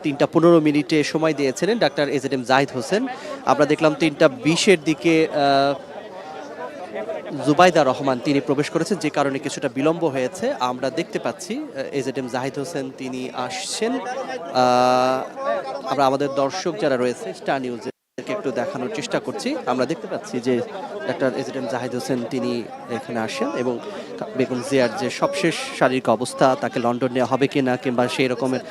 3টা 15 মিনিটে সময় দিয়েছিলেন ডাক্তার এজেডএম জাহিদ হোসেন। আমরা দেখলাম 3টা 20-এর দিকে জুবাইদা রহমান তিনি প্রবেশ করেছেন, যে কারণে কিছুটা বিলম্ব হয়েছে। আমরা দেখতে পাচ্ছি এজেডএম জাহিদ হোসেন তিনি আসছেন। আমরা আমাদের দর্শক যারা রয়েছে স্টার নিউজে একটু দেখানোর চেষ্টা করছি। আমরা দেখতে পাচ্ছি যে ডাক্তার এজেডএম জাহিদ হোসেন তিনি এখানে আসেন এবং বেগম জিয়ার যে সবশেষ শারীরিক অবস্থা, তাকে লন্ডন নেওয়া হবে কিনা কিংবা সেই রকমের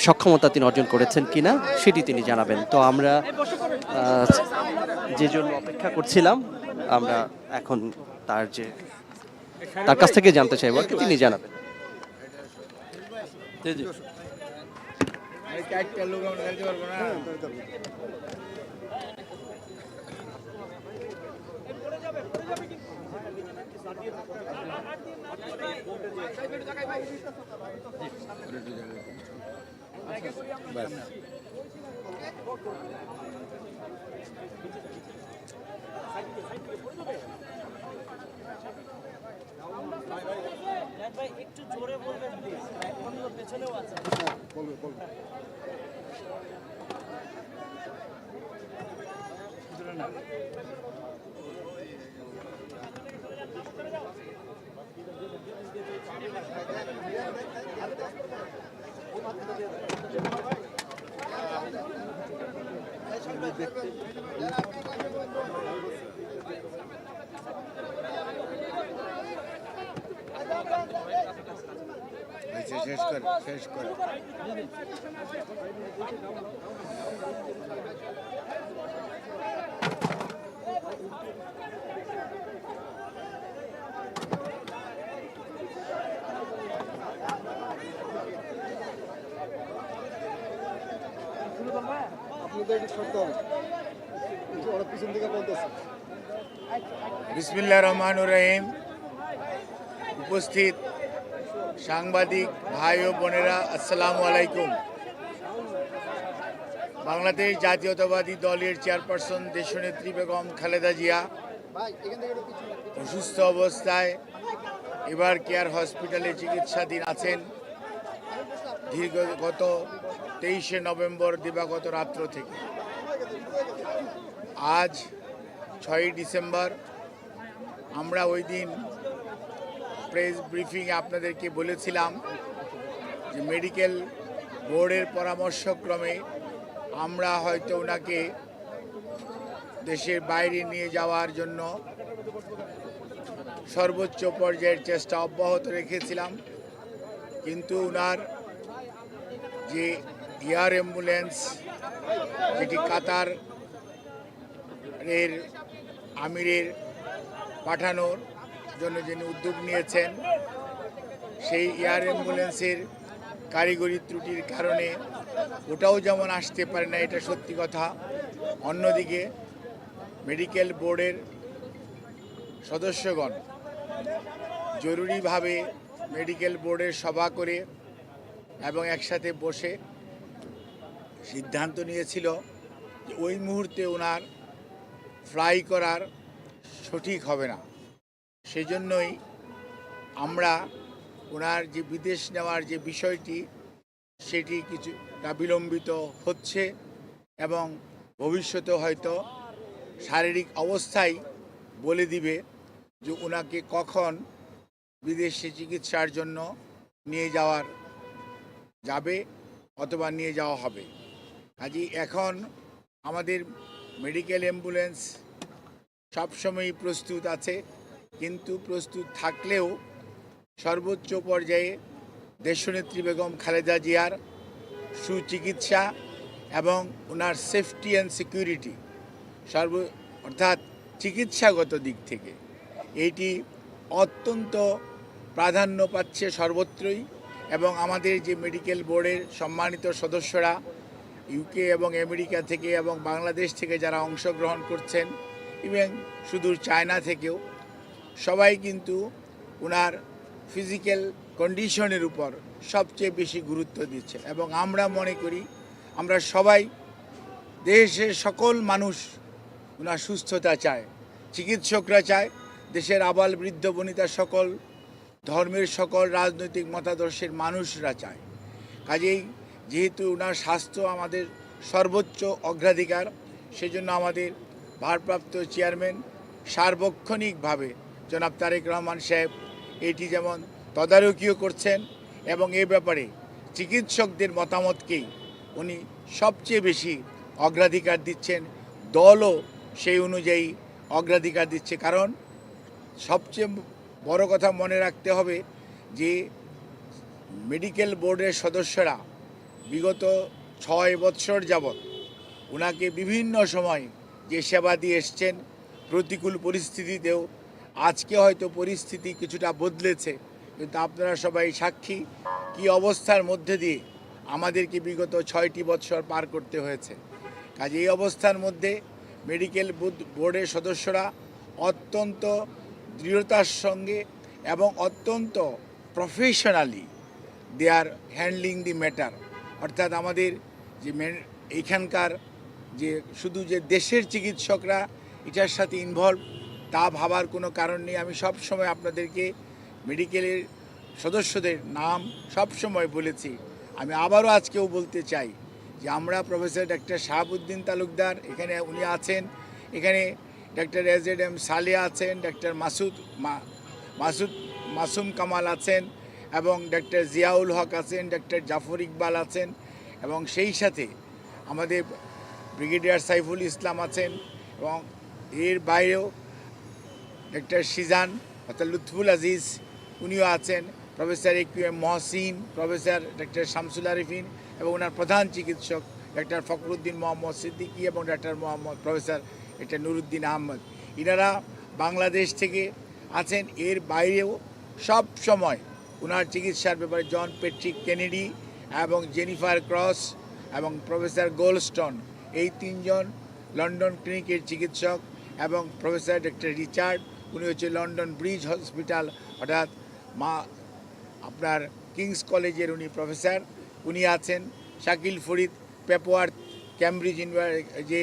সক্ষমতা তিনি অর্জন করেছেন কিনা সেটি তিনি জানাবেন। তো আমরা যে জন্য অপেক্ষা করছিলাম, আমরা এখন তার কাছ থেকে জানতে চাইব আর কি, তিনি জানাবেন। একটু জোরে বলবেন প্লিজ, পেছনেও আছে। বলবে শেষ করে বিসমিল্লাহির রহমানির রহিম। উপস্থিত সাংবাদিক ভাই ও বোনেরা, আসসালামু আলাইকুম। বাংলাদেশ জাতীয়তাবাদী দলের চেয়ারপারসন দেশনেত্রী বেগম খালেদা জিয়া অসুস্থ অবস্থায় এবার কেয়ার হসপিটালে চিকিৎসাধীন আছেন। গত 23শে নভেম্বর দিবাগত রাত্র থেকে আজ 6ই ডিসেম্বর আমরা ওই দিন প্রেস ব্রিফিংয়ে আপনাদেরকে বলেছিলাম যে মেডিকেল বোর্ডের পরামর্শক্রমে আমরা হয়তো ওনাকে দেশের বাইরে নিয়ে যাওয়ার জন্য সর্বোচ্চ পর্যায়ের চেষ্টা অব্যাহত রেখেছিলাম, কিন্তু ওনার যে এয়ার অ্যাম্বুলেন্স যেটি কাতার এর আমিরের পাঠানোর জন্য যিনি উদ্যোগ নিয়েছেন, সেই এয়ার অ্যাম্বুলেন্সের কারিগরি ত্রুটির কারণে ওটাও যেমন আসতে পারে না, এটা সত্যি কথা। অন্যদিকে মেডিকেল বোর্ডের সদস্যগণ জরুরিভাবে মেডিকেল বোর্ডের সভা করে এবং একসাথে বসে সিদ্ধান্ত নিয়েছিল যে ওই মুহূর্তে ওনার ফ্লাই করার সঠিক হবে না। সেজন্যই আমরা ওনার যে বিদেশ নেওয়ার যে বিষয়টি সেটি কিছুটা বিলম্বিত হচ্ছে এবং ভবিষ্যতে হয়তো শারীরিক অবস্থাই বলে দিবে যে ওনাকে কখন বিদেশে চিকিৎসার জন্য নিয়ে যাবে অথবা নিয়ে যাওয়া হবে। কাজেই এখন আমাদের মেডিকেল অ্যাম্বুলেন্স সবসময়ই প্রস্তুত আছে, কিন্তু প্রস্তুত থাকলেও সর্বোচ্চ পর্যায়ে দেশনেত্রী বেগম খালেদা জিয়ার সুচিকিৎসা এবং ওনার সেফটি অ্যান্ড সিকিউরিটি অর্থাৎ চিকিৎসাগত দিক থেকে এইটি অত্যন্ত প্রাধান্য পাচ্ছে সর্বত্রই। এবং আমাদের যে মেডিকেল বোর্ডের সম্মানিত সদস্যরা ইউকে এবং আমেরিকা থেকে এবং বাংলাদেশ থেকে যারা অংশগ্রহণ করছেন, এবং সুদূর চায়না থেকেও, সবাই কিন্তু ওনার ফিজিক্যাল কন্ডিশনের উপর সবচেয়ে বেশি গুরুত্ব দিচ্ছে। এবং আমরা মনে করি আমরা সবাই, দেশের সকল মানুষ ওনার সুস্থতা চায়, চিকিৎসকরা চায়, দেশের আবাল বৃদ্ধ বনিতা সকল ধর্মের সকল রাজনৈতিক মতাদর্শের মানুষরা চায়। কাজেই যেহেতু ওনার স্বাস্থ্য আমাদের সর্বোচ্চ অগ্রাধিকার, সেজন্য আমাদের ভারপ্রাপ্ত চেয়ারম্যান সার্বক্ষণিকভাবে জনাব তারেক রহমান সাহেব এটি যেমন তদারকিও করছেন এবং এ ব্যাপারে চিকিৎসকদের মতামতকেই উনি সবচেয়ে বেশি অগ্রাধিকার দিচ্ছেন। দলও সেই অনুযায়ী অগ্রাধিকার দিচ্ছে, কারণ সবচেয়ে বড় কথা মনে রাখতে হবে যে মেডিকেল বোর্ডের সদস্যরা বিগত 6 বৎসর যাবৎ ওনাকে বিভিন্ন সময় যে সেবা দিয়ে এসছেন, প্রতিকূল পরিস্থিতিতেও। আজকে হয়তো পরিস্থিতি কিছুটা বদলেছে, কিন্তু আপনারা সবাই সাক্ষী কি অবস্থার মধ্যে দিয়ে আমাদেরকে বিগত 6টি বৎসর পার করতে হয়েছে। কাজে এই অবস্থার মধ্যে মেডিকেল বোর্ডের সদস্যরা অত্যন্ত দৃঢ়তার সঙ্গে এবং অত্যন্ত professionally they are handling the matter. অর্থাৎ আমাদের যে এইখানকার যে শুধু যে দেশের চিকিৎসকরা এটার সাথে ইনভলভ তা ভাবার কোনো কারণ নেই। আমি সব সময় আপনাদেরকে মেডিকেলের সদস্যদের নাম সব সময় বলেছি, আমি আবারও আজকেও বলতে চাই যে আমরা প্রফেসর ডক্টর শাহাবুদ্দিন তালুকদার এখানে উনি আছেন, এখানে ডক্টর এজেড সালে আছেন, ডক্টর মাসুম কামাল আছেন এবং ডক্টর জিয়াউল হক আছেন, ডক্টর জাফর ইকবাল আছেন এবং সেই সাথে আমাদের ব্রিগেডিয়ার সাইফুল ইসলাম আছেন এবং এর বাইরেও ডক্টর শিজান অর্থাৎ লুৎফুল আজিজ উনিও আছেন, professor AQM Mohsin, professor doctor Shamsul Arefin এবং ওনার প্রধান চিকিৎসক ডক্টর ফখরুদ্দিন মোহাম্মদ সিদ্দিকী এবং doctor professor doctor Nuruddin Ahmad, ইনারা বাংলাদেশ থেকে আছেন। এর বাইরেও সব সময় ওনার চিকিৎসার ব্যাপারে জন পেট্রিক কেনেডি এবং জেনিফার ক্রস এবং প্রফেসর গোল্ডস্টোন, এই 3 জন লন্ডন ক্লিনিকের চিকিৎসক এবং প্রফেসর ডক্টর রিচার্ড, উনি হচ্ছে লন্ডন ব্রিজ হসপিটাল অর্থাৎ আপনার কিংস কলেজের উনি প্রফেসর, উনি আছেন। শাকিল ফরিদ পেপোয়ার্থ ক্যামব্রিজ যে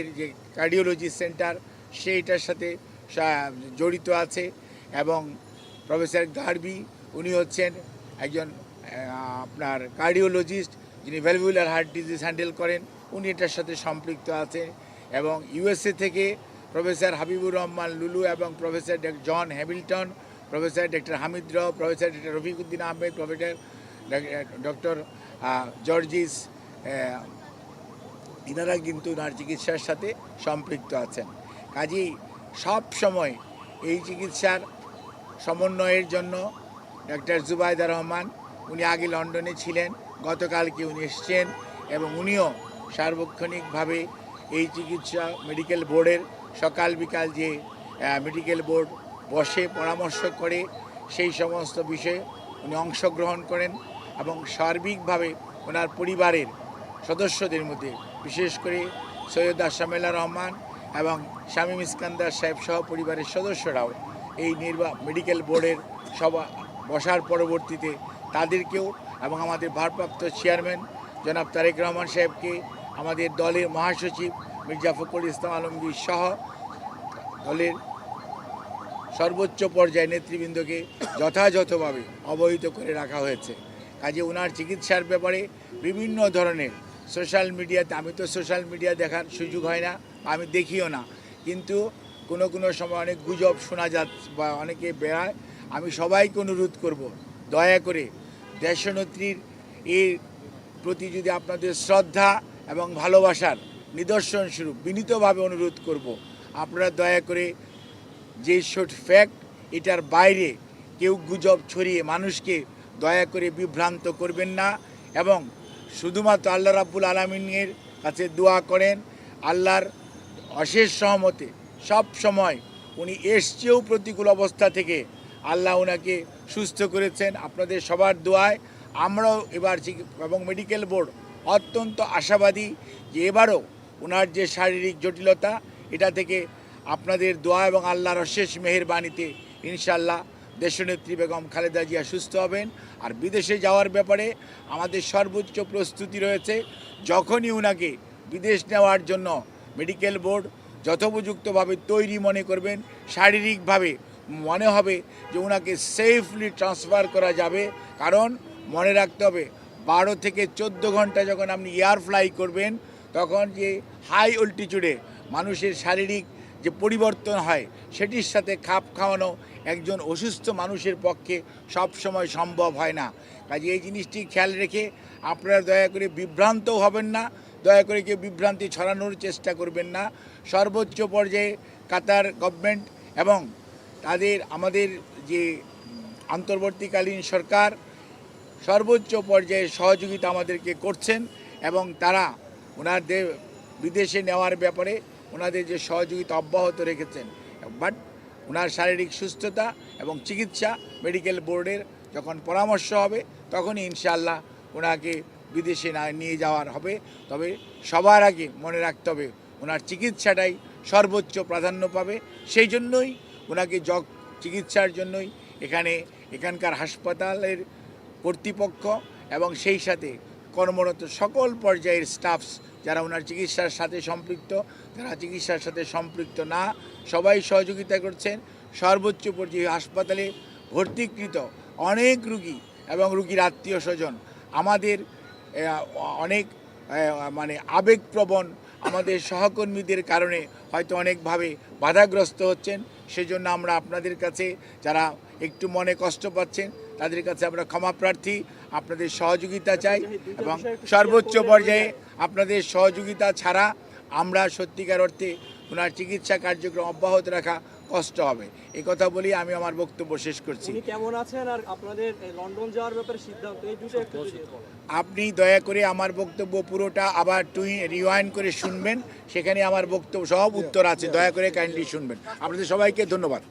কার্ডিওলজি সেন্টার সেইটার সাথে জড়িত আছে এবং প্রফেসর গার্বি উনি হচ্ছেন একজন আপনার কার্ডিওলজিস্ট যিনি ভ্যালভুলার হার্ট ডিজিজ হ্যান্ডেল করেন, উনি এটার সাথে সম্পৃক্ত আছেন। এবং ইউএসএ থেকে প্রফেসর হাবিবুর রহমান লুলু এবং professor John Hamilton, professor doctor Hamid Rao, professor doctor Rafiquddin Ahmed, professor doctor Jorjis, ইনারা কিন্তু ওনার চিকিৎসার সাথে সম্পৃক্ত আছেন। কাজেই সব সময় এই চিকিৎসার সমন্বয়ের জন্য ডক্টর জুবাইদা রহমান উনি আগে লন্ডনে ছিলেন, গতকালকে উনি এসছেন এবং উনিও সার্বক্ষণিকভাবে এই চিকিৎসা মেডিকেল বোর্ডের সকাল বিকাল যে মেডিকেল বোর্ড বসে পরামর্শ করে সেই সমস্ত বিষয়ে উনি অংশগ্রহণ করেন এবং সার্বিকভাবে ওনার পরিবারের সদস্যদের মধ্যে বিশেষ করে সৈয়দা শামেলা রহমান এবং শামীম ইস্কান্দার সাহেব সহ পরিবারের সদস্যরাও এই মেডিকেল বোর্ডের সভা বসার পরবর্তীতে তাদেরকেও এবং আমাদের ভারপ্রাপ্ত চেয়ারম্যান জনাব তারেক রহমান সাহেবকে, আমাদের দলের মহাসচিব মির্জা ফখরুল ইসলাম আলমগীর সহ দলের সর্বোচ্চ পর্যায়ে নেতৃবৃন্দকে যথাযথভাবে অবহিত করে রাখা হয়েছে। কাজে ওনার চিকিৎসার ব্যাপারে বিভিন্ন ধরনের সোশ্যাল মিডিয়াতে, আমি তো সোশ্যাল মিডিয়া দেখার সুযোগ হয় না, আমি দেখিও না, কিন্তু কোনো সময় অনেক গুজব শোনা যাচ্ছে বা অনেকে বেড়ায়। আমি সবাইকে অনুরোধ করব, দয়া করে দেশনেত্রীর এর প্রতি যদি আপনাদের শ্রদ্ধা এবং ভালোবাসার নিদর্শন স্বরূপ বিনীতভাবে অনুরোধ করব, আপনারা দয়া করে যে শর্ট ফ্যাক্ট এটার বাইরে কেউ গুজব ছড়িয়ে মানুষকে দয়া করে বিভ্রান্ত করবেন না এবং শুধুমাত্র আল্লাহ রাব্বুল আলামিনের কাছে দোয়া করেন, আল্লাহর অশেষ সহমতে সব সময় উনি এসছেও প্রতিকূল অবস্থা থেকে আল্লাহ ওনাকে সুস্থ করেছেন। আপনাদের সবার দোয়ায় আমরাও এবার এবং মেডিকেল বোর্ড অত্যন্ত আশাবাদী যে এবারও ওনার যে শারীরিক জটিলতা এটা থেকে আপনাদের দোয়া এবং আল্লাহর অশেষ মেহেরবানিতে ইনশাআল্লাহ দেশনেত্রী বেগম খালেদা জিয়া সুস্থ হবেন। আর বিদেশে যাওয়ার ব্যাপারে আমাদের সর্বোচ্চ প্রস্তুতি রয়েছে। যখনই ওনাকে বিদেশ নেওয়ার জন্য মেডিকেল বোর্ড যথোপযুক্তভাবে তৈরি মনে করবেন, শারীরিকভাবে মনে হবে যে ওনাকে সেফলি ট্রান্সফার করা যাবে, কারণ মনে রাখতে হবে 12 থেকে 14 ঘন্টা যখন আপনি এয়ার ফ্লাই করবেন, তখন যে হাই অল্টিটিউডে মানুষের শারীরিক যে পরিবর্তন হয় সেটির সাথে খাপ খাওয়ানো একজন অসুস্থ মানুষের পক্ষে সব সময় সম্ভব হয় না। কাজে এই জিনিসটি খেয়াল রেখে আপনারা দয়া করে বিভ্রান্ত হবেন না, দয়া করে কেউ বিভ্রান্তি ছড়ানোর চেষ্টা করবেন না। সর্বোচ্চ পর্যায়ে কাতার গভর্নমেন্ট এবং আমাদের যে অন্তর্বর্তীকালীন সরকার সর্বোচ্চ পর্যায়ে সহযোগিতা আমাদেরকে করছেন এবং তারা ওনাদের বিদেশে নেওয়ার ব্যাপারে ওনাদের যে সহযোগিতা অব্যাহত রেখেছেন। বাট ওনার শারীরিক সুস্থতা এবং চিকিৎসা মেডিকেল বোর্ডের যখন পরামর্শ হবে তখনই ইনশাআল্লাহ ওনাকে বিদেশে নিয়ে যাওয়ার হবে। তবে সবার আগে মনে রাখতে হবে ওনার চিকিৎসাটাই সর্বোচ্চ প্রাধান্য পাবে। সেই জন্যই ওনাকে চিকিৎসার জন্যই এখানকার হাসপাতালের কর্তৃপক্ষ এবং সেই সাথে কর্মরত সকল পর্যায়ের স্টাফস যারা ওনার চিকিৎসার সাথে সম্পৃক্ত, যারা চিকিৎসার সাথে সম্পৃক্ত না, সবাই সহযোগিতা করছেন। সর্বোচ্চ পর্যায়ে হাসপাতালে ভর্তিকৃত অনেক রুগী এবং রুগীর আত্মীয় স্বজন আমাদের অনেক আবেগপ্রবণ আমাদের সহকর্মীদের কারণে হয়তো অনেকভাবে বাধাগ্রস্ত হচ্ছেন। সেজন্য আমরা আপনাদের কাছে যারা একটু মনে কষ্ট পাচ্ছেন তাদের কাছে আমরা ক্ষমা প্রার্থী, আপনাদের সহযোগিতা চাই এবং সর্বোচ্চ পর্যায়ে আপনাদের সহযোগিতা ছাড়া আমরা সত্যিকার অর্থে ওনার চিকিৎসা কার্যক্রম অব্যাহত রাখা কষ্ট হবে। এই কথা বলি আমি আমার বক্তব্য শেষ করছি। কেমন আছেন আর আপনাদের লন্ডন যাওয়ার ব্যাপারে সিদ্ধান্ত এই দুটো একটু আপনি দয়া করে আমার বক্তব্য পুরোটা আবার রিওয়াইন্ড করে শুনবেন, সেখানে আমার বক্তব্য সব উত্তর আছে, দয়া করে কাইন্ডলি শুনবেন। আপনাদের সবাইকে ধন্যবাদ।